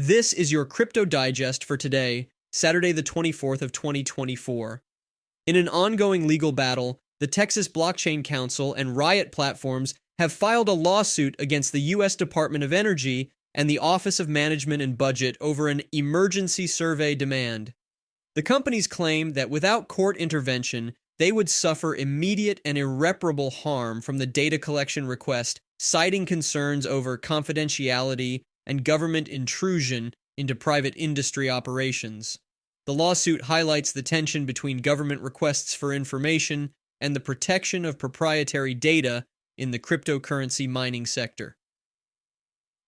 This is your Crypto Digest for today, Saturday the 24th of 2024. In an ongoing legal battle, the Texas Blockchain Council and Riot Platforms have filed a lawsuit against the U.S. Department of Energy and the Office of Management and Budget over an emergency survey demand. The companies claim that without court intervention, they would suffer immediate and irreparable harm from the data collection request, citing concerns over confidentiality and government intrusion into private industry operations. The lawsuit highlights the tension between government requests for information and the protection of proprietary data in the cryptocurrency mining sector.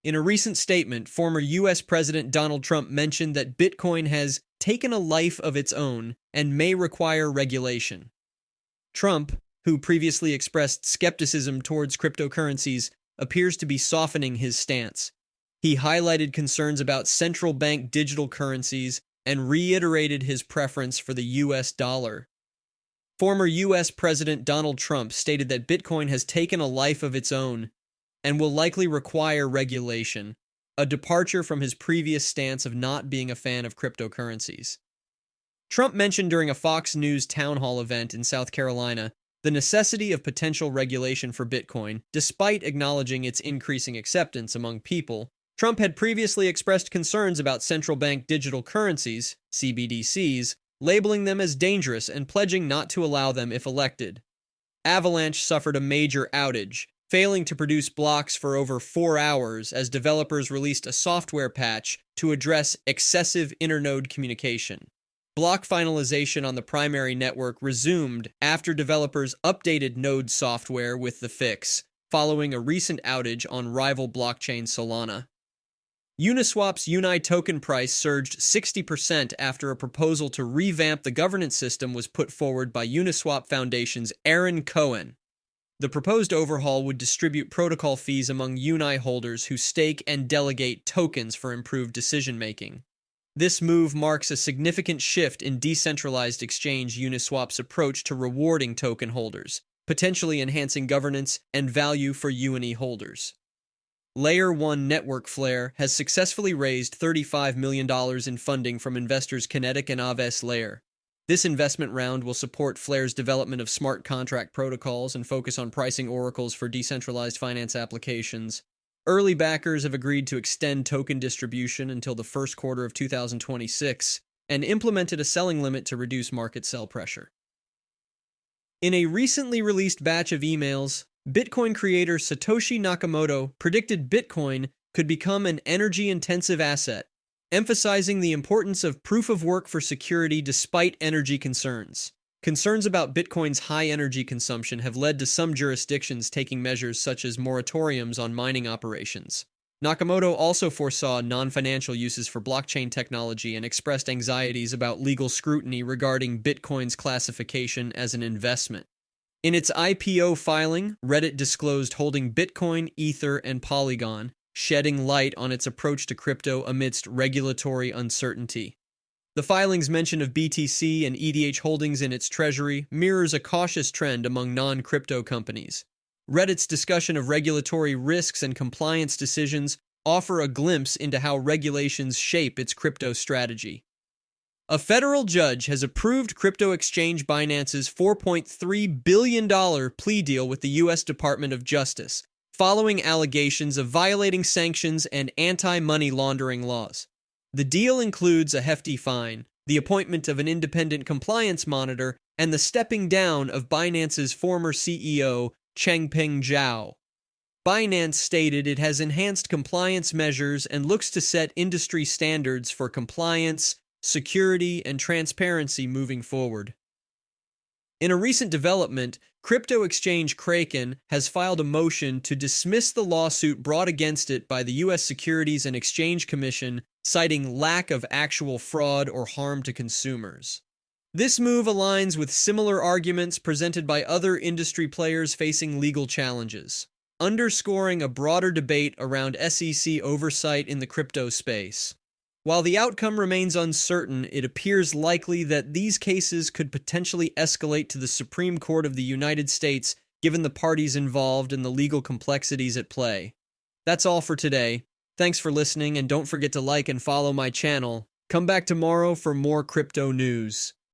In a recent statement, former U.S. President Donald Trump mentioned that Bitcoin has taken a life of its own and may require regulation. Trump, who previously expressed skepticism towards cryptocurrencies, appears to be softening his stance. He highlighted concerns about central bank digital currencies and reiterated his preference for the U.S. dollar. Former U.S. President Donald Trump stated that Bitcoin has taken a life of its own and will likely require regulation, a departure from his previous stance of not being a fan of cryptocurrencies. Trump mentioned during a Fox News town hall event in South Carolina the necessity of potential regulation for Bitcoin, despite acknowledging its increasing acceptance among people. Trump had previously expressed concerns about central bank digital currencies, CBDCs, labeling them as dangerous and pledging not to allow them if elected. Avalanche suffered a major outage, failing to produce blocks for over 4 hours as developers released a software patch to address excessive internode communication. Block finalization on the primary network resumed after developers updated node software with the fix, following a recent outage on rival blockchain Solana. Uniswap's Uni token price surged 60% after a proposal to revamp the governance system was put forward by Uniswap Foundation's Aaron Cohen. The proposed overhaul would distribute protocol fees among Uni holders who stake and delegate tokens for improved decision-making. This move marks a significant shift in decentralized exchange Uniswap's approach to rewarding token holders, potentially enhancing governance and value for Uni holders. Layer 1 Network Flare has successfully raised $35 million in funding from investors Kinetic and Aves Layer. This investment round will support Flare's development of smart contract protocols and focus on pricing oracles for decentralized finance applications. Early backers have agreed to extend token distribution until the first quarter of 2026 and implemented a selling limit to reduce market sell pressure. In a recently released batch of emails, Bitcoin creator Satoshi Nakamoto predicted Bitcoin could become an energy-intensive asset, emphasizing the importance of proof of work for security despite energy concerns. Concerns about Bitcoin's high energy consumption have led to some jurisdictions taking measures such as moratoriums on mining operations. Nakamoto also foresaw non-financial uses for blockchain technology and expressed anxieties about legal scrutiny regarding Bitcoin's classification as an investment. In its IPO filing, Reddit disclosed holding Bitcoin, Ether, and Polygon, shedding light on its approach to crypto amidst regulatory uncertainty. The filing's mention of BTC and ETH holdings in its treasury mirrors a cautious trend among non-crypto companies. Reddit's discussion of regulatory risks and compliance decisions offer a glimpse into how regulations shape its crypto strategy. A federal judge has approved crypto exchange Binance's $4.3 billion plea deal with the U.S. Department of Justice, following allegations of violating sanctions and anti-money laundering laws. The deal includes a hefty fine, the appointment of an independent compliance monitor, and the stepping down of Binance's former CEO, Changpeng Zhao. Binance stated it has enhanced compliance measures and looks to set industry standards for compliance, security, and transparency moving forward. In a recent development, crypto exchange Kraken has filed a motion to dismiss the lawsuit brought against it by the U.S. Securities and Exchange Commission, citing lack of actual fraud or harm to consumers. This move aligns with similar arguments presented by other industry players facing legal challenges, underscoring a broader debate around SEC oversight in the crypto space. While the outcome remains uncertain, it appears likely that these cases could potentially escalate to the Supreme Court of the United States given the parties involved and the legal complexities at play. That's all for today. Thanks for listening, and don't forget to like and follow my channel. Come back tomorrow for more crypto news.